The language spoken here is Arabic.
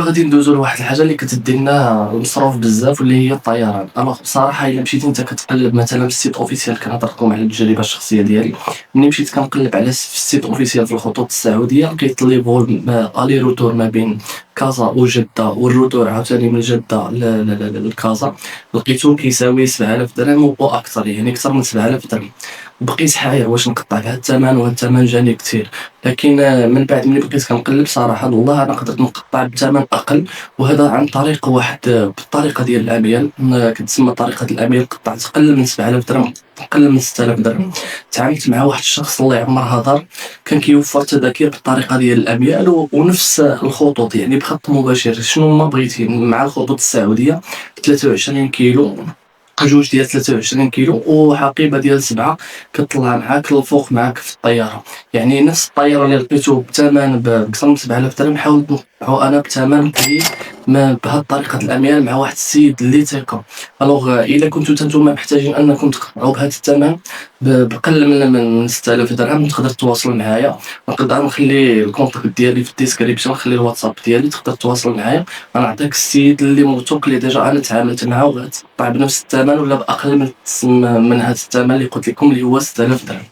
غادي ندوزو لواحد الحاجة اللي كتدي لنا المصروف بزاف واللي هي الطيران. بصراحة إلا مشيتي نتا كتقلب مثلًا في الsite officiel، كنهضر لكم على التجربة الشخصية ديالي. ملي مشيت كنقلب على في الsite officiel في الخطوط السعودية، لقيت لي فول aller retour ما بين كازا وجدة، والروتور عاوتاني من جدة لكازا، لقيتو كيساوي 7000 درهم وأكثر، يعني أكثر من 7000 درهم. بقيت حاير واش نقطع بهاد الثمن، وهاد الثمن جاني كتير. لكن من بعد ملي بقيت كنقلب صراحة والله أنا قدرت نقطع بثمن أقل، وهذا عن طريق واحد بالطريقة ديال الأميال، كتسمى طريقة الأميال. قطعت أقل من 7000 درهم، أقل من 6000 درهم. تعاملت مع واحد الشخص الله يعمرها دار، كان كيوفر تذاكر بالطريقة ديال الأميال ونفس الخطوط، يعني بخط مباشر شنو ما بغيتي مع الخطوط السعودية. 23 كيلو، جوج ديال 23 كيلو وحقيبة ديال 7 كطلع معاك للفوق معاك في الطيارة. يعني نفس الطيارة اللي لقيتو بثمن بأكثر من 7000 درهم، حاولت نوقعو أنا بثمن قليل بهاد طريقة الأميال مع واحد السيد اللي ثقة. إلا كنتو نتوما محتاجين أنكم تقطعو بهاد الثمن بقل من 6000 درهم، تقدر تواصل معايا. نقدر نخلي الكونتاكت ديالي في الديسكريبشن، نخلي الواتساب ديالي تقدر تواصل معايا. غنعطيك السيد اللي موثوق، اللي ديجا أنا تعاملت معاه، وغتقطع بنفس الثمن ولا بأقل من هاد الثمن اللي قلت لكم اللي هو 6000 درهم.